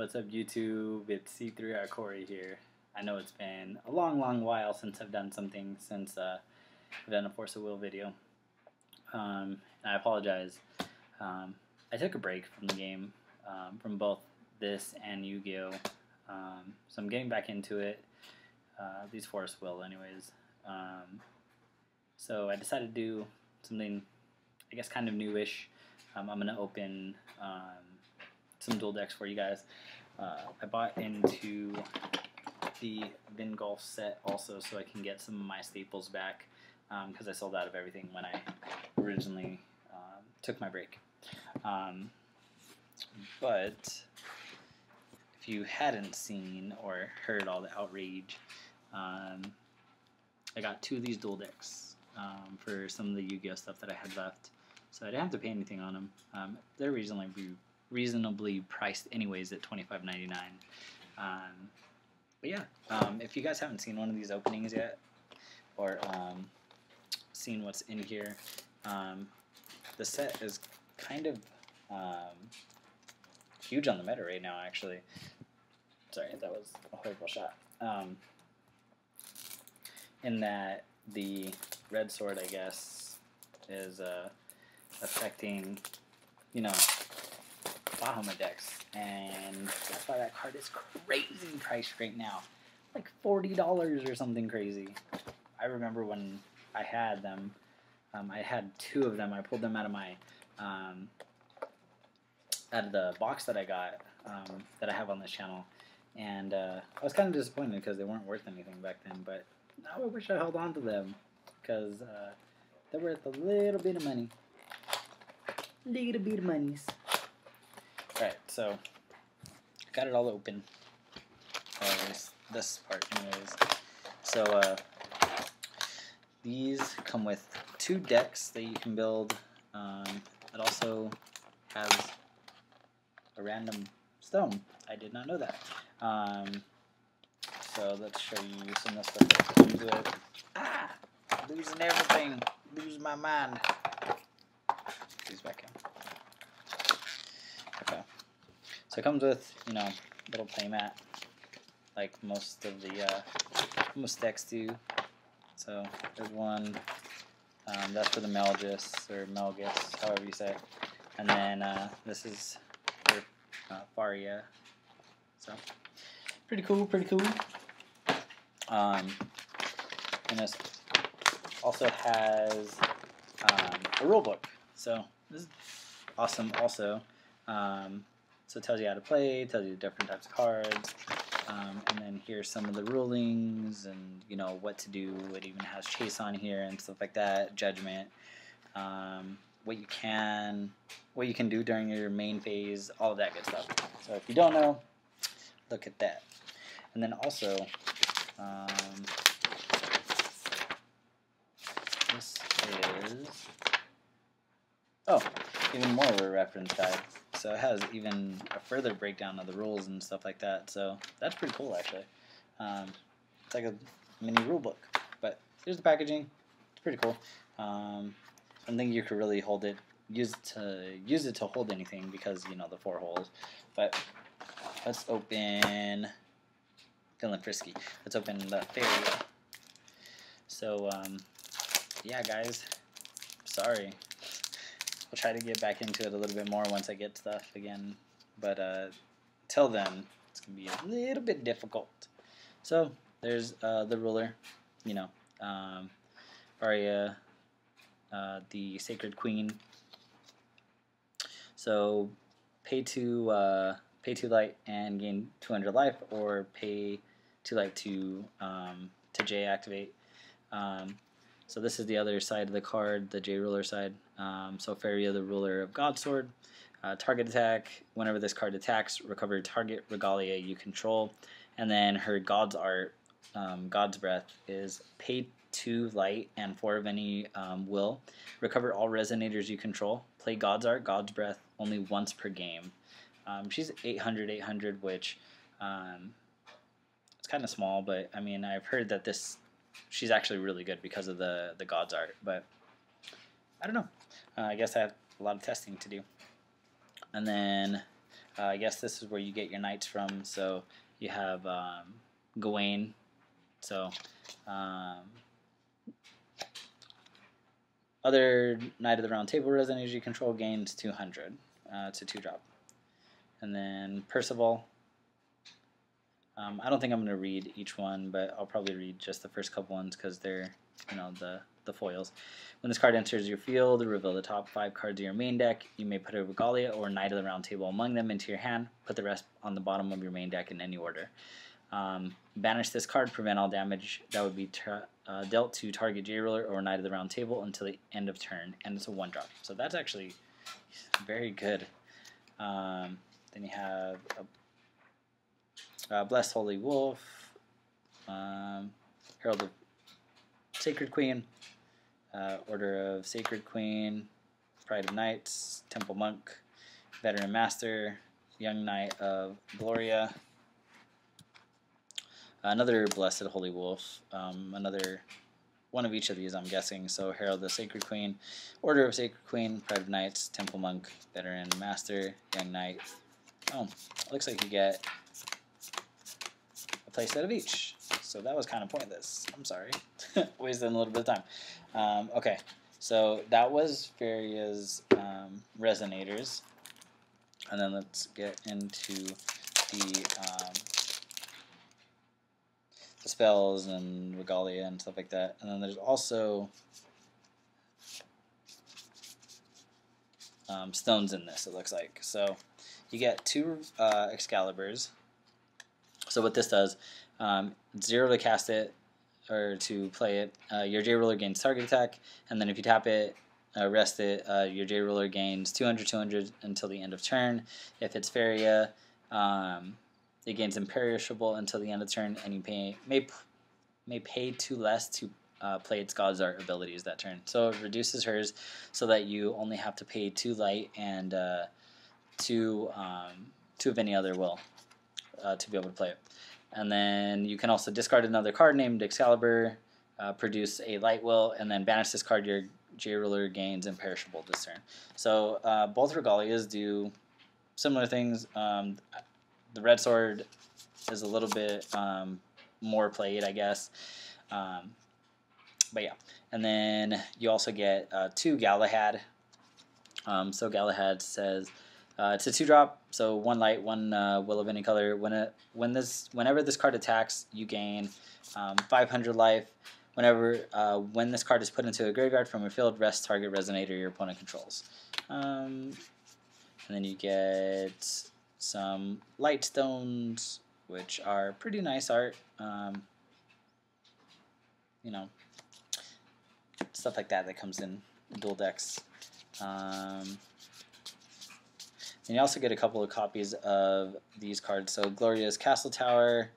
What's up, YouTube? It's C3R Corey here. I know it's been a long while since I've done something, since I've done a Force of Will video. And I apologize. I took a break from the game, from both this and Yu-Gi-Oh! So I'm getting back into it, at least Force of Will anyways. So I decided to do something, I guess, kind of newish. I'm going to open some dual decks for you guys. I bought into the Bin Golf set also so I can get some of my staples back, because I sold out of everything when I originally took my break. But if you hadn't seen or heard all the outrage, I got 2 of these dual decks for some of the Yu-Gi-Oh stuff that I had left, so I didn't have to pay anything on them. They're reasonably priced anyways at $25.99. But yeah, if you guys haven't seen one of these openings yet, or seen what's in here, the set is kind of huge on the meta right now, actually. Sorry, that was a horrible shot. In that the red sword, I guess, is affecting, you know, Bahamut decks, and that's why that card is crazy priced right now, like $40 or something crazy. I remember when I had them, I had 2 of them. I pulled them out of my out of the box that I got, that I have on this channel, and I was kind of disappointed because they weren't worth anything back then. But now I wish I held on to them, because they're worth a little bit of money. Little bit of monies. Alright, so got it all open. At least this part anyways. So these come with 2 decks that you can build. It also has a random stone. I did not know that. So let's show you some of the stuff that comes with. Ah! Losing everything. Losing my mind. These back in. Okay. So it comes with, you know, little playmat, like most of the most decks do. So there's one. That's for the Melgis, or Melgis, however you say it. And then this is for Faria. So pretty cool, pretty cool. And this also has a rule book. So this is awesome also. So it tells you how to play, tells you different types of cards, and then here's some of the rulings and, you know, what to do. It even has chase on here and stuff like that, judgment, what you can do during your main phase, all of that good stuff. So if you don't know, look at that. And then also, this is, even more of a reference guide. So it has even a further breakdown of the rules and stuff like that. So that's pretty cool, actually. It's like a mini rule book. But here's the packaging. It's pretty cool. I don't think you could really use it to hold anything because, you know, the 4 holes. But let's open. Feeling frisky. Let's open the Faria. So yeah, guys. Sorry. I'll try to get back into it a little bit more once I get stuff again, but till then, it's going to be a little bit difficult. So, there's the ruler, you know, Faria, the Sacred Queen. So, pay 2 light and gain 200 life, or pay 2 light to J activate. So this is the other side of the card, the J ruler side. So Faria, the ruler of God's Sword. Target attack, whenever this card attacks, recover target regalia you control. And then her God's Art, God's Breath, is pay 2 light and 4 of any will. Recover all Resonators you control. Play God's Art, God's Breath only once per game. She's 800, which it's kind of small, but I mean, I've heard that she's actually really good because of the God's Art, but I don't know. I guess I have a lot of testing to do. And then I guess this is where you get your knights from. So you have Gawain. So other Knight of the Round Table Resonators you control gains 200. It's a 2-drop. And then Percival. I don't think I'm going to read each one, but I'll probably read just the first couple ones because they're, you know, the foils. When this card enters your field, reveal the top 5 cards of your main deck. You may put a Regalia or Knight of the Round Table among them into your hand. Put the rest on the bottom of your main deck in any order. Banish this card, prevent all damage that would be dealt to target J-Ruler or Knight of the Round Table until the end of turn, and it's a 1-drop. So that's actually very good. Then you have Blessed Holy Wolf, Herald of Sacred Queen, Order of Sacred Queen, Pride of Knights, Temple Monk, Veteran Master, Young Knight of Gloria, another Blessed Holy Wolf, another one of each of these, I'm guessing. So Herald of Sacred Queen, Order of Sacred Queen, Pride of Knights, Temple Monk, Veteran Master, Young Knight. Oh, looks like you get a playset of each. So that was kind of pointless. I'm sorry. Wasting a little bit of time. Okay, so that was Faria's Resonators. And then let's get into the spells and Regalia and stuff like that. And then there's also stones in this, it looks like. So you get 2 Excaliburs. So what this does, 0 to cast it, or to play it. Your J-Ruler gains target attack, and then if you tap it, rest it, your J-Ruler gains 200 until the end of turn. If it's Faria, it gains imperishable until the end of turn, and you may pay 2 less to play its God's Art abilities that turn. So it reduces hers so that you only have to pay 2 light and 2 of any other will to be able to play it. And then you can also discard another card named Excalibur, produce a light will, and then banish this card. Your J-Ruler gains imperishable this turn. So both Regalias do similar things. The Red Sword is a little bit more played, I guess. But yeah. And then you also get 2 Galahad. So Galahad says it's a 2-drop, so 1 light, 1 will of any color. Whenever this card attacks, you gain 500 life. When this card is put into a graveyard from your field, rest target Resonator your opponent controls. And then you get some light stones, which are pretty nice art. You know, stuff like that comes in dual decks. And you also get a couple of copies of these cards. So Gloria's Castle Tower,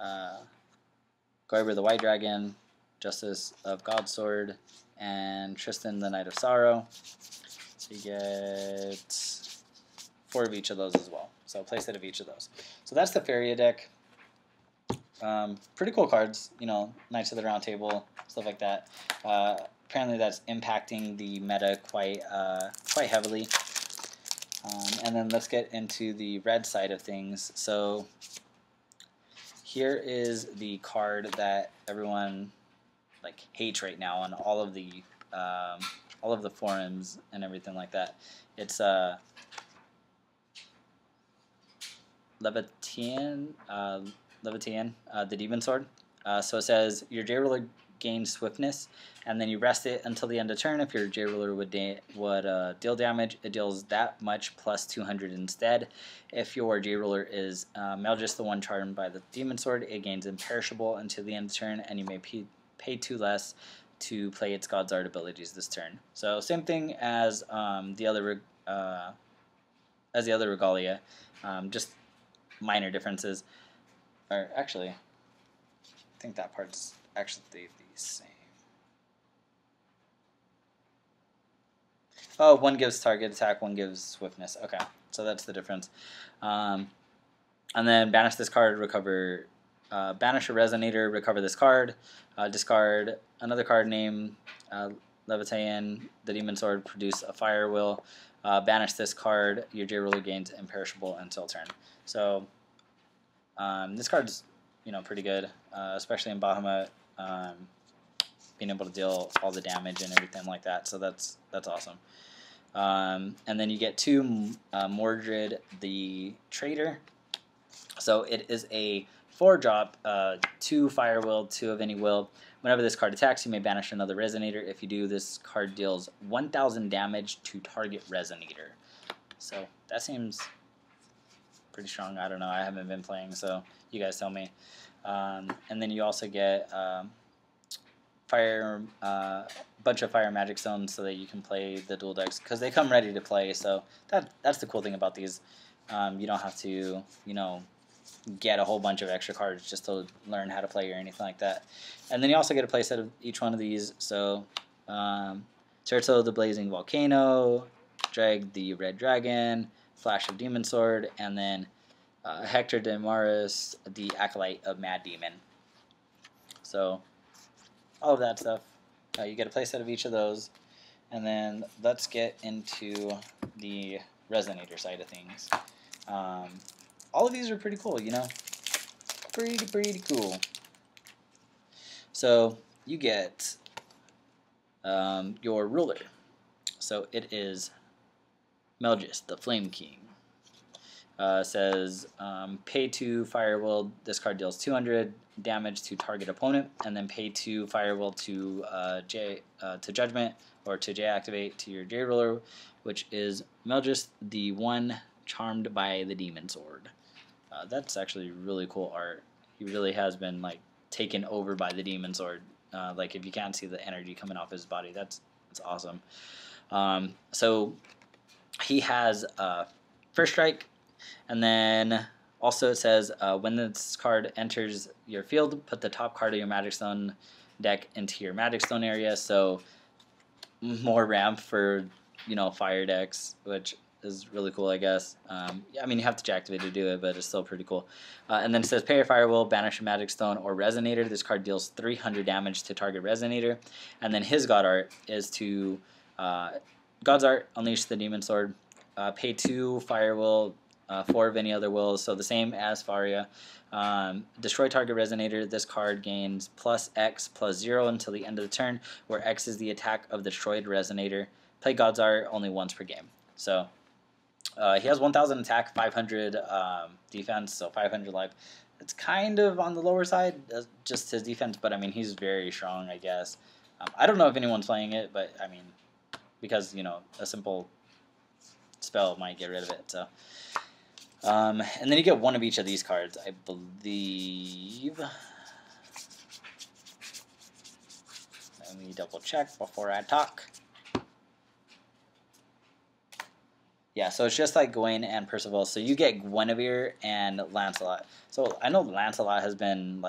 Goiber the White Dragon, Justice of God's Sword, and Tristan the Knight of Sorrow. So you get 4 of each of those as well. So a playset of each of those. So that's the Faria deck. Pretty cool cards, you know, Knights of the Round Table, stuff like that. Apparently that's impacting the meta quite heavily. And then let's get into the red side of things. So here is the card that everyone hates right now on all of the forums and everything like that. It's Levitian, the Demon Sword. So it says your J-Ruler gains swiftness, and then you rest it until the end of turn. If your J-Ruler would deal damage, it deals that much plus 200 instead. If your J-Ruler is Melgis, the one charmed by the Demon Sword, it gains imperishable until the end of turn, and you may pay 2 less to play its God's Art abilities this turn. So same thing as the other Regalia, just minor differences. Or actually, I think that part's actually the same. Oh, one gives target attack, one gives swiftness. Okay, so that's the difference. And then banish this card, recover. Banish a Resonator, recover this card. Discard another card named Levitaean, the Demon Sword, produce a Fire Will. Banish this card. Your J Ruler gains imperishable until turn. So this card's pretty good, especially in Bahamut, being able to deal all the damage and everything like that. So that's awesome. And then you get 2 Mordred the Traitor. So it is a 4-drop, 2 Fire Will, 2 of any will. Whenever this card attacks, you may banish another Resonator. If you do, this card deals 1,000 damage to target Resonator. So that seems pretty strong. I don't know. I haven't been playing, so you guys tell me. And then you also get bunch of Fire Magic Stones so that you can play the dual decks, because they come ready to play. So that's the cool thing about these. You don't have to, get a whole bunch of extra cards just to learn how to play or anything like that. And then you also get a playset of each one of these. So Terzo the Blazing Volcano, Drag the Red Dragon, Flash of Demon Sword, and then Hector de Maris, the Acolyte of Mad Demon. So all of that stuff. You get a playset of each of those. And then let's get into the Resonator side of things. All of these are pretty cool, pretty cool. So you get your ruler. So it is Melgis, the Flame King. Says pay 2 Fire Will. This card deals 200 damage to target opponent, and then pay 2 Fire Will to Judgment or to J activate to your J Ruler, which is Melgis, the one charmed by the Demon Sword. That's actually really cool art. He really has been taken over by the Demon Sword. If you can't see the energy coming off his body, that's awesome. So he has First Strike, and then also it says when this card enters your field, put the top card of your Magic Stone deck into your Magic Stone area. So more ramp for fire decks, which is really cool, I guess. I mean, you have to activate to do it, but it's still pretty cool. And then it says, pay your Fire Will, banish a Magic Stone or Resonator. This card deals 300 damage to target Resonator. And then his God Art is to God's Art, unleash the Demon Sword, pay 2 Fire Will, 4 of any other wills, so the same as Faria. Destroy target Resonator. This card gains plus X plus 0 until the end of the turn, where X is the attack of the destroyed Resonator. Play God's Art only once per game. So he has 1,000 attack, 500 defense, so 500 life. It's kind of on the lower side, just his defense, but I mean, he's very strong, I guess. I don't know if anyone's playing it, but I mean, because, a simple spell might get rid of it, so. And then you get one of each of these cards, I believe. Let me double check before I talk. Yeah, so it's just like Gawain and Percival. So you get Guinevere and Lancelot. So I know Lancelot has been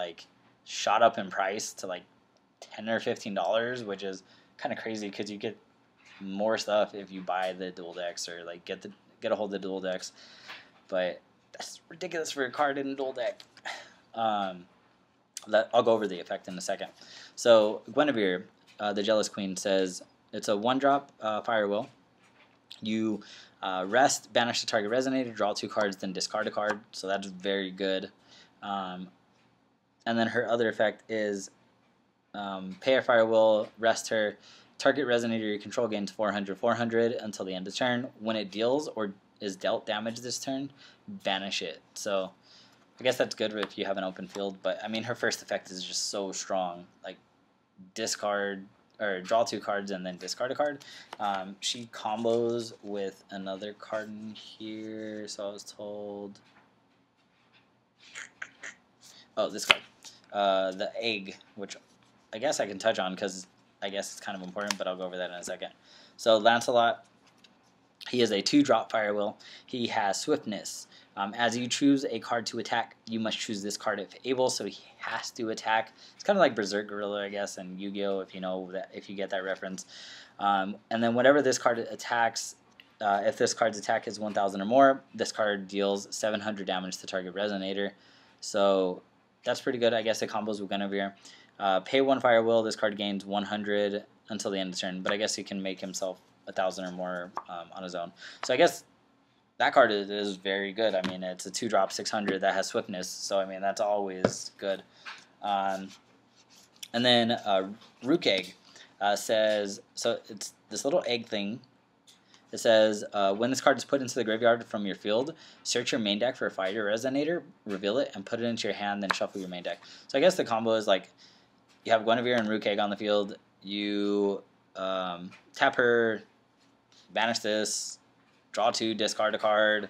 shot up in price to $10 or $15, which is kind of crazy because you get more stuff if you buy the dual decks or get a hold of the dual decks. But that's ridiculous for a card in a dual deck. I'll go over the effect in a second. So Guinevere, the Jealous Queen, says it's a 1-drop Fire Will. You rest, banish the target Resonator, draw 2 cards, then discard a card. So that's very good. And then her other effect is pay a Fire Will, rest her, target Resonator you control gains 400 until the end of the turn. When it deals or is dealt damage this turn, banish it. So I guess that's good if you have an open field, but I mean, her first effect is just so strong. Discard or draw 2 cards and then discard a card. She combos with another card in here, so I was told. Oh, this card, the Egg, which I guess I can touch on because I guess it's kind of important, but I'll go over that in a second. So Lancelot, he is a 2-drop Fire Will. He has Swiftness. As you choose a card to attack, you must choose this card if able, so he has to attack. It's kind of like Berserk Gorilla, I guess, and Yugioh, if you get that reference. And then whenever this card attacks, if this card's attack is 1,000 or more, this card deals 700 damage to target Resonator. So that's pretty good. I guess it combos with Guinevere. Pay 1 Fire Will. This card gains 100 until the end of the turn, but I guess he can make himself 1,000 or more on his own. So I guess that card is very good. I mean, it's a 2-drop 600 that has swiftness, so I mean that's always good. And then Rook Egg says, so it's this little egg thing. It says, when this card is put into the graveyard from your field, search your main deck for a Faria Resonator, reveal it, and put it into your hand, then shuffle your main deck. So I guess the combo is like, you have Guinevere and Rook Egg on the field, you tap her, banish this, draw 2, discard a card,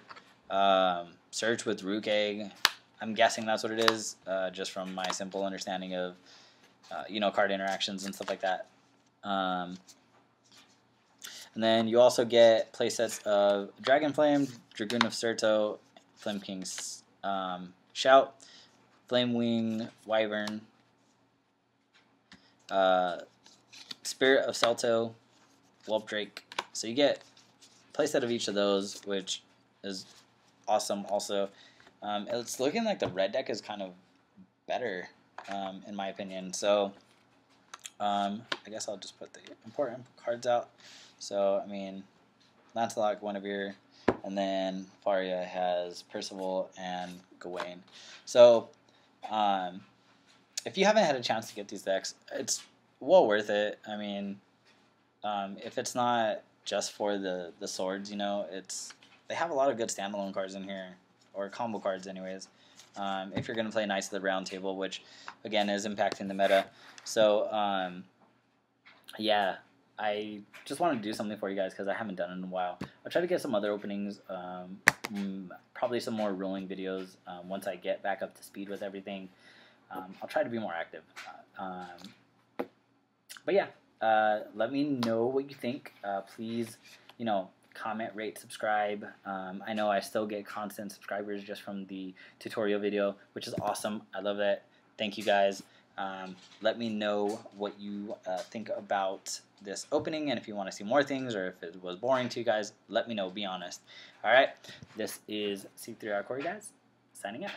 search with Rook Egg. I'm guessing that's what it is, just from my simple understanding of, card interactions and stuff like that. And then you also get playsets of Dragonflame, Dragoon of Certo, Flame King's Shout, Flamewing Wyvern, Spirit of Celto, Whelp Drake. So you get a playset of each of those, which is awesome. Also, it's looking like the red deck is kind of better, in my opinion. So I guess I'll just put the important cards out. So, I mean, Lancelot, Guinevere, and then Faria has Percival and Gawain. So, if you haven't had a chance to get these decks, it's well worth it. I mean, if it's not just for the swords, they have a lot of good standalone cards in here, or combo cards anyways, if you're going to play Knights of the Round Table, which, again, is impacting the meta. So, yeah. I just wanted to do something for you guys because I haven't done it in a while. I'll try to get some other openings, probably some more rolling videos once I get back up to speed with everything. I'll try to be more active. But yeah, let me know what you think. Please, comment, rate, subscribe. I know I still get constant subscribers just from the tutorial video, which is awesome. I love that. Thank you guys. Let me know what you think about this opening, and if you want to see more things, or if it was boring to you guys, let me know. Be honest. Alright, this is C3R Coreywiththeeyes, signing out.